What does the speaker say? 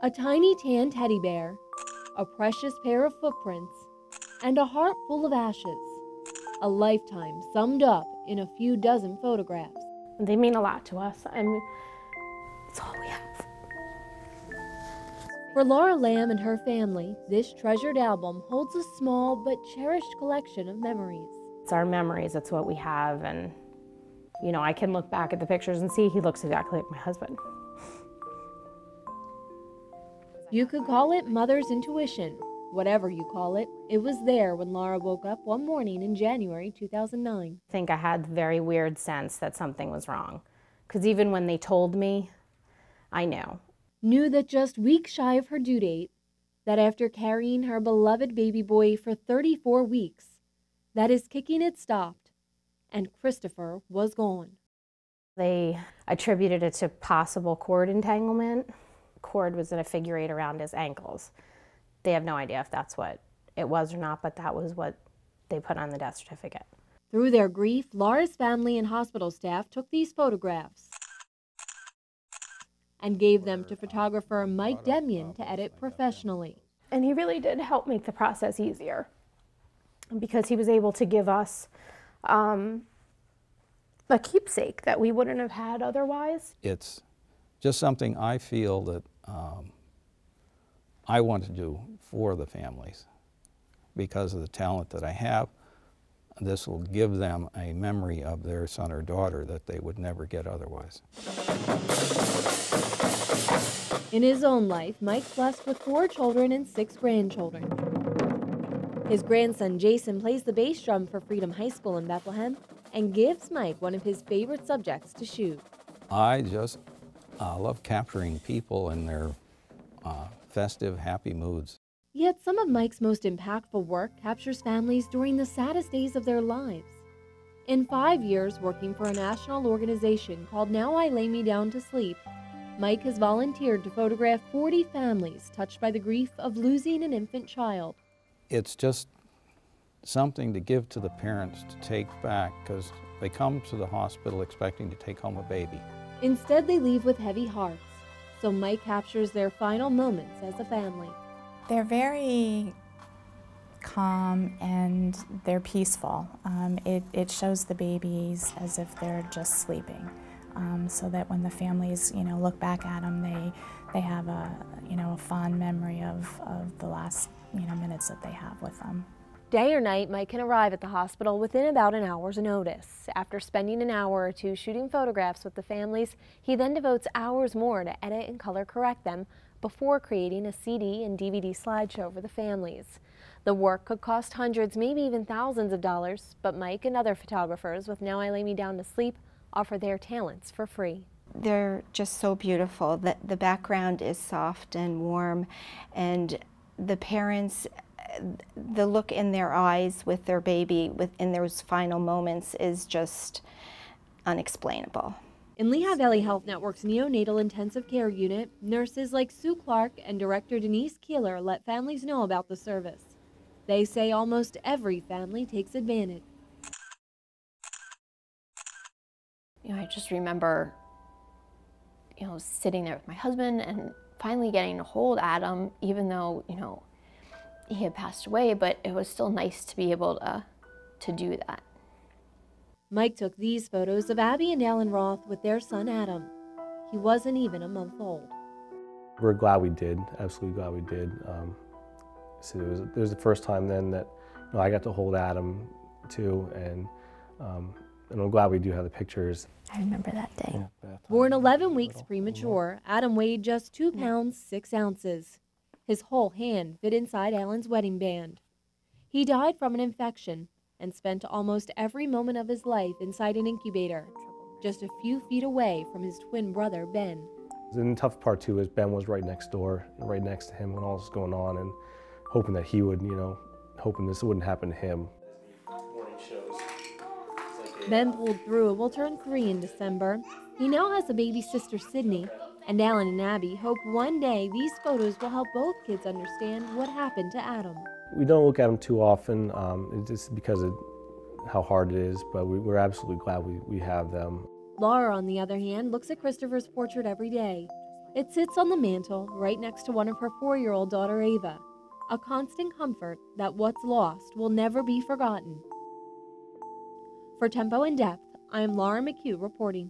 A tiny tan teddy bear, a precious pair of footprints, and a heart full of ashes. A lifetime summed up in a few dozen photographs. They mean a lot to us. I mean, it's all we have. For Laura Lamb and her family, this treasured album holds a small but cherished collection of memories. It's our memories, it's what we have, and you know, I can look back at the pictures and see he looks exactly like my husband. You could call it mother's intuition. Whatever you call it, it was there when Laura woke up one morning in January 2009. I think I had the very weird sense that something was wrong, because even when they told me, I knew that just weeks shy of her due date, that after carrying her beloved baby boy for 34 weeks, that his kicking had stopped, and Christopher was gone. They attributed it to possible cord entanglement. Cord was in a figure 8 around his ankles. They have no idea if that's what it was or not, but that was what they put on the death certificate. Through their grief, Laura's family and hospital staff took these photographs and gave them to photographer Mike Demian to edit professionally. And he really did help make the process easier, because he was able to give us a keepsake that we wouldn't have had otherwise. It's just something I feel that I want to do for the families. Because of the talent that I have, this will give them a memory of their son or daughter that they would never get otherwise. In his own life, Mike's blessed with 4 children and 6 grandchildren. His grandson Jason plays the bass drum for Freedom High School in Bethlehem and gives Mike one of his favorite subjects to shoot. I just love capturing people in their festive, happy moods. Yet some of Mike's most impactful work captures families during the saddest days of their lives. In 5 years working for a national organization called Now I Lay Me Down to Sleep, Mike has volunteered to photograph 40 families touched by the grief of losing an infant child. It's just something to give to the parents to take back, because they come to the hospital expecting to take home a baby. Instead, they leave with heavy hearts, so Mike captures their final moments as a family. They're very calm and they're peaceful. It shows the babies as if they're just sleeping, so that when the families, look back at them, they have a fond memory of the last minutes that they have with them. Day or night, Mike can arrive at the hospital within about an hour's notice. After spending an hour or two shooting photographs with the families, he then devotes hours more to edit and color correct them before creating a CD and DVD slideshow for the families. The work could cost hundreds, maybe even thousands of dollars, but Mike and other photographers with Now I Lay Me Down to Sleep offer their talents for free. They're just so beautiful. The background is soft and warm, and the parents, the look in their eyes with their baby in those final moments is just unexplainable. In Lehigh Valley Health Network's neonatal intensive care unit, nurses like Sue Clark and director Denise Keeler let families know about the service. They say almost every family takes advantage. I just remember, sitting there with my husband and finally getting to hold Adam, even though, he had passed away, but it was still nice to be able to do that. Mike took these photos of Abby and Alan Roth with their son Adam. He wasn't even a month old. We're glad we did, absolutely glad we did. So it was the first time then that I got to hold Adam too, and I'm glad we do have the pictures. I remember that day. Yeah, Born 11 weeks premature, Adam weighed just 2 pounds 6 ounces. His whole hand fit inside Alan's wedding band. He died from an infection and spent almost every moment of his life inside an incubator, just a few feet away from his twin brother, Ben. The tough part too is Ben was right next door, right next to him when all this was going on, and hoping that he would, hoping this wouldn't happen to him. Ben pulled through and will turn 3 in December. He now has a baby sister, Sydney, and Alan and Abby hope one day these photos will help both kids understand what happened to Adam. We don't look at them too often, it's just because of how hard it is, but we're absolutely glad we have them. Laura, on the other hand, looks at Christopher's portrait every day. It sits on the mantel right next to one of her 4-year-old daughter Ava, a constant comfort that what's lost will never be forgotten. For Tempo in Depth, I am Laura McHugh reporting.